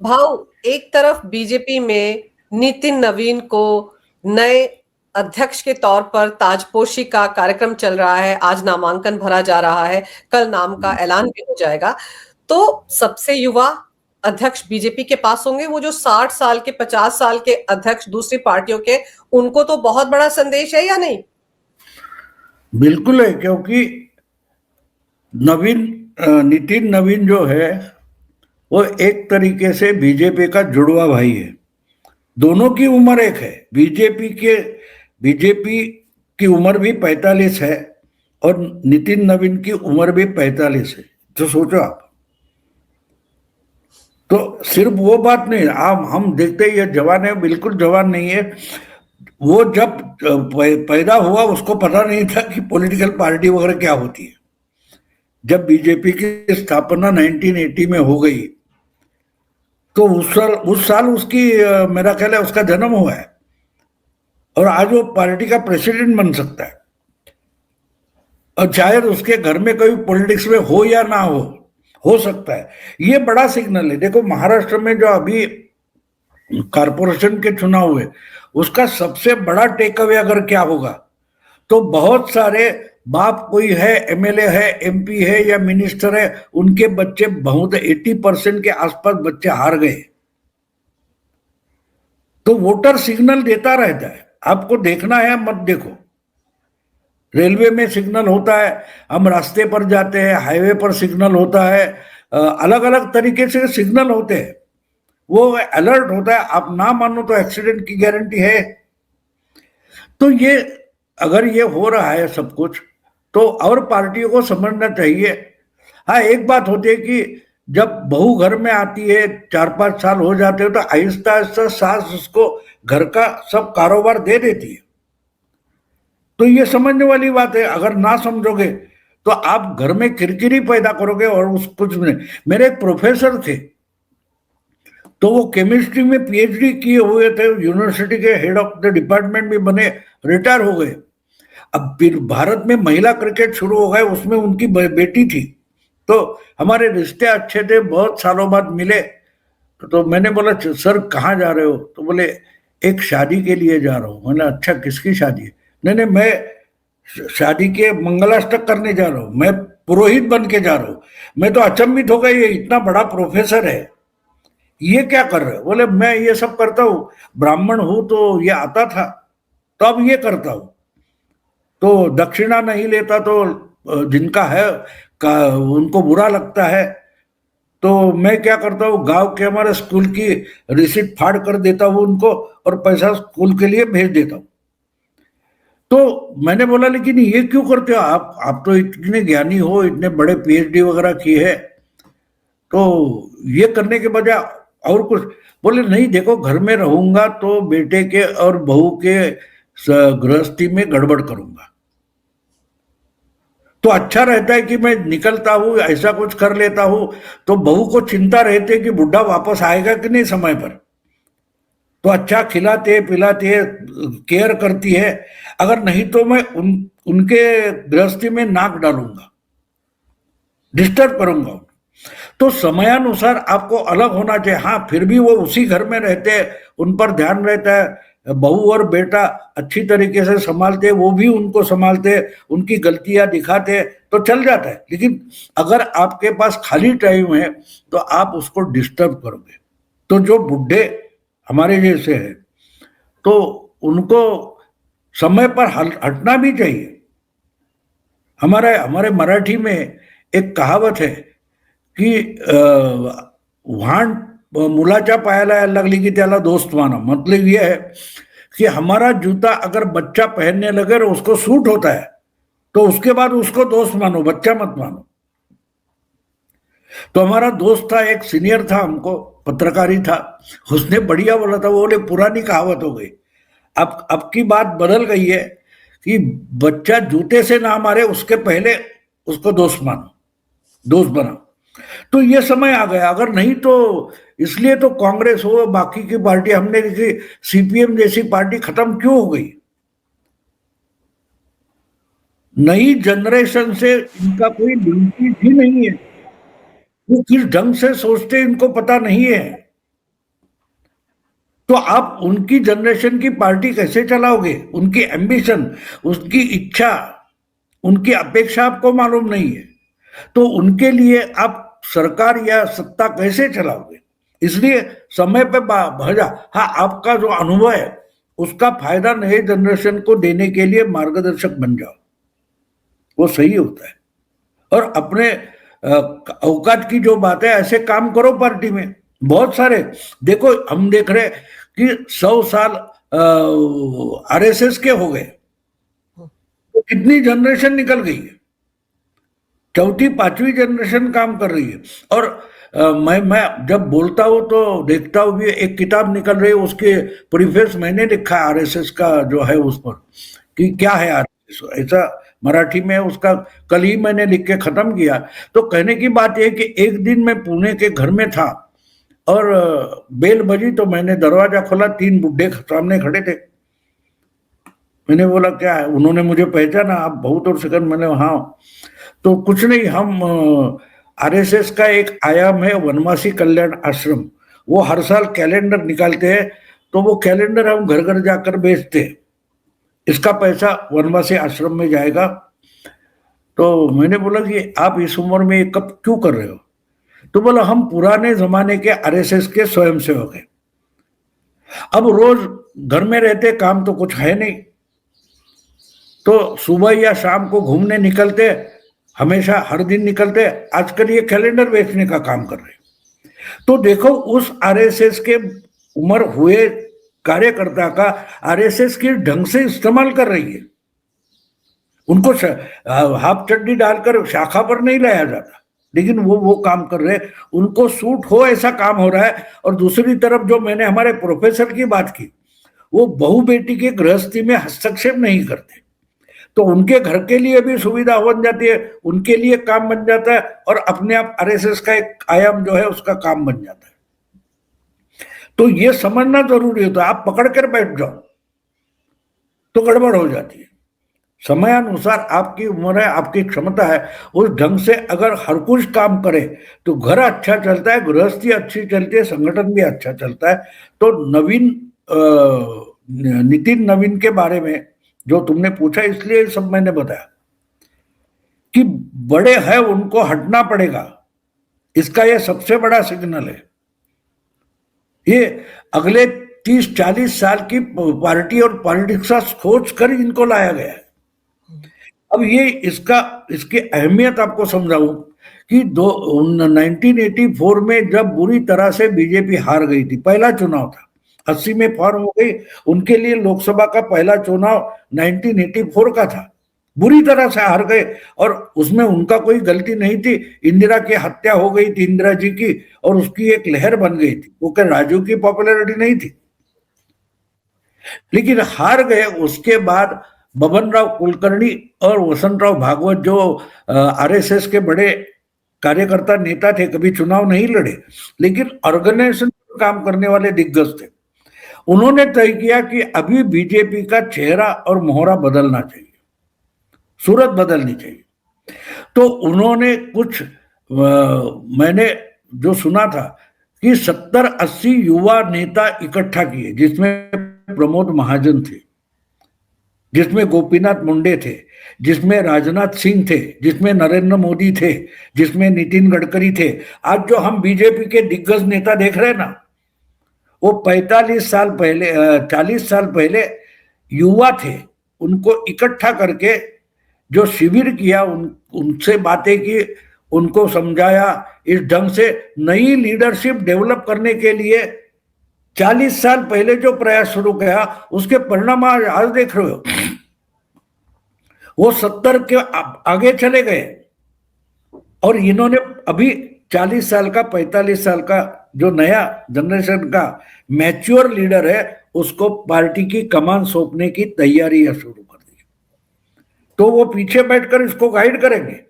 भाव एक तरफ बीजेपी में नितिन नवीन को नए अध्यक्ष के तौर पर ताजपोशी का कार्यक्रम चल रहा है। आज नामांकन भरा जा रहा है, कल नाम का ऐलान भी हो जाएगा। तो सबसे युवा अध्यक्ष बीजेपी के पास होंगे। वो जो 60 साल के 50 साल के अध्यक्ष दूसरी पार्टियों के, उनको तो बहुत बड़ा संदेश है या नहीं? बिल्कुल है, क्योंकि नवीन नितिन नवीन जो है वो एक तरीके से बीजेपी का जुड़वा भाई है। दोनों की उम्र एक है। बीजेपी की उम्र भी 45 है और नितिन नवीन की उम्र भी 45 है। तो सोचो आप, तो सिर्फ वो बात नहीं, आप हम देखते ही ये जवान है, बिल्कुल जवान नहीं है। वो जब पैदा हुआ उसको पता नहीं था कि पॉलिटिकल पार्टी वगैरह क्या होती है। जब बीजेपी की स्थापना 1980 में हो गई तो उस साल उसकी मेरा ख्याल है उसका जन्म हुआ है और आज वो पार्टी का प्रेसिडेंट बन सकता है। और शायद उसके घर में कोई पॉलिटिक्स में हो या ना हो सकता है। ये बड़ा सिग्नल है। देखो महाराष्ट्र में जो अभी कारपोरेशन के चुनाव हुए, उसका सबसे बड़ा टेक अवे अगर क्या होगा, तो बहुत सारे बाप कोई है, एमएलए है, एमपी है या मिनिस्टर है, उनके बच्चे बहुत 80% के आसपास बच्चे हार गए। तो वोटर सिग्नल देता रहता है, आपको देखना है मत देखो। रेलवे में सिग्नल होता है, हम रास्ते पर जाते हैं, हाईवे पर सिग्नल होता है, अलग अलग तरीके से सिग्नल होते हैं। वो अलर्ट होता है, आप ना मानो तो एक्सीडेंट की गारंटी है। तो ये अगर ये हो रहा है सब कुछ, तो और पार्टियों को समझना चाहिए। हाँ, एक बात होती है कि जब बहू घर में आती है, 4-5 साल हो जाते हैं, तो आहिस्ता आहिस्ता सास उसको घर का सब कारोबार दे देती है। तो ये समझने वाली बात है। अगर ना समझोगे तो आप घर में किरकिरी पैदा करोगे और उस कुछ नहीं। मेरे एक प्रोफेसर थे, तो वो केमिस्ट्री में पीएचडी किए हुए थे, यूनिवर्सिटी के हेड ऑफ द डिपार्टमेंट भी बने, रिटायर हो गए। अब फिर भारत में महिला क्रिकेट शुरू हो गए, उसमें उनकी बेटी थी। तो हमारे रिश्ते अच्छे थे, बहुत सालों बाद मिले। तो मैंने बोला सर कहाँ जा रहे हो? तो बोले एक शादी के लिए जा रहा हूँ। मैंने अच्छा किसकी शादी है? नहीं नहीं, मैं शादी के मंगलाष्टक करने जा रहा हूँ, मैं पुरोहित बन के जा रहा हूँ। मैं तो अचंभित हो गई, ये इतना बड़ा प्रोफेसर है, ये क्या कर रहे हो? बोले मैं ये सब करता हूँ, ब्राह्मण हूं तो ये आता था, तो अब ये करता हूँ। तो दक्षिणा नहीं लेता तो जिनका है का उनको बुरा लगता है। तो मैं क्या करता हूँ, गांव के हमारे स्कूल की रिसिप्ट फाड़ कर देता हूँ उनको और पैसा स्कूल के लिए भेज देता हूँ। तो मैंने बोला लेकिन ये क्यों करते हो आप तो इतने ज्ञानी हो, इतने बड़े पीएचडी वगैरह की है, तो ये करने के बजाय और कुछ? बोले नहीं देखो, घर में रहूंगा तो बेटे के और बहू के गृहस्थी में गड़बड़ करूंगा, तो अच्छा रहता है कि मैं निकलता हूं, ऐसा कुछ कर लेता हूं, तो बहू को चिंता रहती है कि बुढ़ा वापस आएगा कि नहीं समय पर। तो अच्छा खिलाते पिलाते केयर करती है। अगर नहीं तो मैं उनके गृहस्थी में नाक डालूंगा, डिस्टर्ब करूंगा। तो समयानुसार आपको अलग होना चाहिए। हाँ, फिर भी वो उसी घर में रहते हैं, उन पर ध्यान रहता है, बहू और बेटा अच्छी तरीके से संभालते हैं, वो भी उनको संभालते हैं, उनकी गलतियां दिखाते हैं, तो चल जाता है। लेकिन अगर आपके पास खाली टाइम है तो आप उसको डिस्टर्ब करोगे। तो जो बुढ़े हमारे जैसे हैं, तो उनको समय पर हटना भी चाहिए। हमारे हमारे मराठी में एक कहावत है की वाहन मुलाच्या पायाला यायला लागली की त्याला दोस्त माना। मतलब ये है कि हमारा जूता अगर बच्चा पहनने लगे और उसको सूट होता है, तो उसके बाद उसको दोस्त मानो, बच्चा मत मानो। तो हमारा दोस्त था, एक सीनियर था, हमको पत्रकारी था, उसने बढ़िया बोला था, वो बोले पुरानी कहावत हो गई, अब की बात बदल गई है कि बच्चा जूते से ना मारे उसके पहले उसको दोस्त मानो, दोस्त बनाओ। तो ये समय आ गया। अगर नहीं तो इसलिए तो कांग्रेस हो, बाकी की पार्टी, हमने देखी सीपीएम जैसी पार्टी खत्म क्यों हो गई? नई जनरेशन से इनका कोई लिंकेज ही नहीं है। वो किस ढंग से सोचते इनको पता नहीं है। तो आप उनकी जनरेशन की पार्टी कैसे चलाओगे? उनकी एम्बिशन, उनकी इच्छा, उनकी अपेक्षा आपको मालूम नहीं है, तो उनके लिए आप सरकार या सत्ता कैसे चलाओगे? इसलिए समय पे भजा। हाँ, आपका जो अनुभव है उसका फायदा नए जनरेशन को देने के लिए मार्गदर्शक बन जाओ, वो सही होता है। और अपने औकात की जो बात है, ऐसे काम करो पार्टी में। बहुत सारे देखो, हम देख रहे कि 100 साल आरएसएस के हो गए, तो कितनी जनरेशन निकल गई है, चौथी पांचवी जनरेशन काम कर रही है। और मैं जब बोलता हूँ तो देखता हूँ भी, एक किताब निकल रही है, उसके प्रीफेस मैंने लिखा है आरएसएस का जो है उस पर, कि क्या है आरएसएस, ऐसा मराठी में उसका कल ही मैंने लिख के खत्म किया। तो कहने की बात यह कि एक दिन मैं पुणे के घर में था और बेल बजी, तो मैंने दरवाजा खोला, 3 बुड्ढे सामने खड़े थे। मैंने बोला क्या है? उन्होंने मुझे पहचाना, आप बहुत और सेकंड। मैंने हाँ। तो कुछ नहीं, हम आरएसएस का एक आयाम है वनवासी कल्याण आश्रम, वो हर साल कैलेंडर निकालते हैं, तो वो कैलेंडर हम घर घर जाकर बेचते हैं, इसका पैसा वनवासी आश्रम में जाएगा। तो मैंने बोला कि आप इस उम्र में ये कब क्यों कर रहे हो? तो बोला हम पुराने जमाने के आरएसएस के स्वयंसेवक हैं, अब रोज घर में रहते, काम तो कुछ है नहीं, तो सुबह या शाम को घूमने निकलते, हमेशा हर दिन निकलते, आजकल ये कैलेंडर बेचने का काम कर रहे। तो देखो, उस आरएसएस के उम्र हुए कार्यकर्ता का आरएसएस के ढंग से इस्तेमाल कर रही है। उनको हाफ चड्डी डालकर शाखा पर नहीं लाया जाता, लेकिन वो काम कर रहे, उनको सूट हो ऐसा काम हो रहा है। और दूसरी तरफ जो मैंने हमारे प्रोफेसर की बात की, वो बहू बेटी के गृहस्थी में हस्तक्षेप नहीं करते, तो उनके घर के लिए भी सुविधा बन जाती है, उनके लिए काम बन जाता है, और अपने आप आरएसएस का एक आयाम जो है उसका काम बन जाता है। तो ये समझना जरूरी होता है। आप पकड़ कर बैठ जाओ तो गड़बड़ हो जाती है। समयानुसार आपकी उम्र है, आपकी क्षमता है, उस ढंग से अगर हर कुछ काम करे तो घर अच्छा चलता है, गृहस्थी अच्छी चलती है, संगठन भी अच्छा चलता है। तो नितिन नवीन के बारे में जो तुमने पूछा, इसलिए सब मैंने बताया कि बड़े हैं, उनको हटना पड़ेगा, इसका यह सबसे बड़ा सिग्नल है। ये अगले 30-40 साल की पार्टी और पॉलिटिक्स का सोच कर इनको लाया गया है। अब ये इसकी अहमियत आपको समझाऊं कि 1984 में जब बुरी तरह से बीजेपी हार गई थी, पहला चुनाव था, 80 में फॉर्म हो गई, उनके लिए लोकसभा का पहला चुनाव 1984 का था, बुरी तरह से हार गए। और उसमें उनका कोई गलती नहीं थी, इंदिरा की हत्या हो गई थी, इंदिरा जी की, और उसकी एक लहर बन गई थी, वो क्या राजू की पॉपुलैरिटी नहीं थी, लेकिन हार गए। उसके बाद बबन राव कुलकर्णी और वसंतराव भागवत, जो आरएसएस के बड़े कार्यकर्ता नेता थे, कभी चुनाव नहीं लड़े लेकिन ऑर्गेनाइजेशन काम करने वाले दिग्गज थे, उन्होंने तय किया कि अभी बीजेपी का चेहरा और मोहरा बदलना चाहिए, सूरत बदलनी चाहिए। तो उन्होंने कुछ मैंने जो सुना था कि 70-80 युवा नेता इकट्ठा किए, जिसमें प्रमोद महाजन थे, जिसमें गोपीनाथ मुंडे थे, जिसमें राजनाथ सिंह थे, जिसमें नरेंद्र मोदी थे, जिसमें नितिन गडकरी थे। आज जो हम बीजेपी के दिग्गज नेता देख रहे हैं ना, वो 45 साल पहले 40 साल पहले युवा थे, उनको इकट्ठा करके जो शिविर किया, उनसे बातें की, उनको समझाया, इस ढंग से नई लीडरशिप डेवलप करने के लिए 40 साल पहले जो प्रयास शुरू किया, उसके परिणाम आज देख रहे हो। वो 70 के आगे चले गए, और इन्होंने अभी 40 साल का, 45 साल का जो नया जनरेशन का मैच्योर लीडर है, उसको पार्टी की कमान सौंपने की तैयारी शुरू कर दी। तो वो पीछे बैठकर इसको गाइड करेंगे।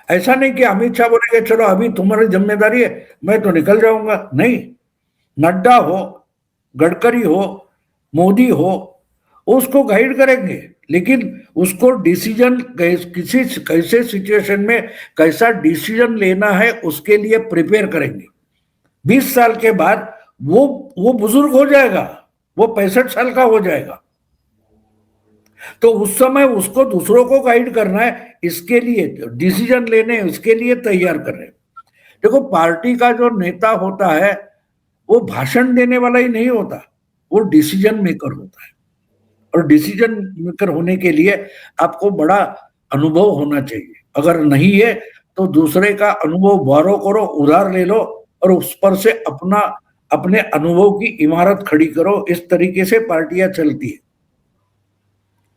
ऐसा नहीं कि अमित शाह बोलेंगे चलो अभी तुम्हारी जिम्मेदारी है, मैं तो निकल जाऊंगा। नहीं, नड्डा हो, गडकरी हो, मोदी हो, उसको गाइड करेंगे, लेकिन उसको डिसीजन कैसे सिचुएशन में कैसा डिसीजन लेना है उसके लिए प्रिपेयर करेंगे। 20 साल के बाद वो बुजुर्ग हो जाएगा, वो 65 साल का हो जाएगा। तो उस समय उसको दूसरों को गाइड करना है, इसके लिए डिसीजन लेने, इसके लिए तैयार कर रहे हैं। देखो, पार्टी का जो नेता होता है वो भाषण देने वाला ही नहीं होता, वो डिसीजन मेकर होता है। और डिसीजन मेकर होने के लिए आपको बड़ा अनुभव होना चाहिए। अगर नहीं है तो दूसरे का अनुभव बोरो करो, उधार ले लो और उस पर से अपने अनुभव की इमारत खड़ी करो। इस तरीके से पार्टियां चलती है।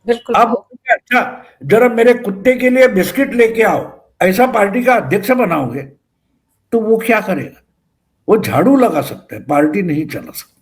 बिल्कुल आप भाव। बोलोगे, अच्छा जरा मेरे कुत्ते के लिए बिस्किट लेके आओ, ऐसा पार्टी का अध्यक्ष बनाओगे तो वो क्या करेगा? वो झाड़ू लगा सकता है, पार्टी नहीं चला सकता।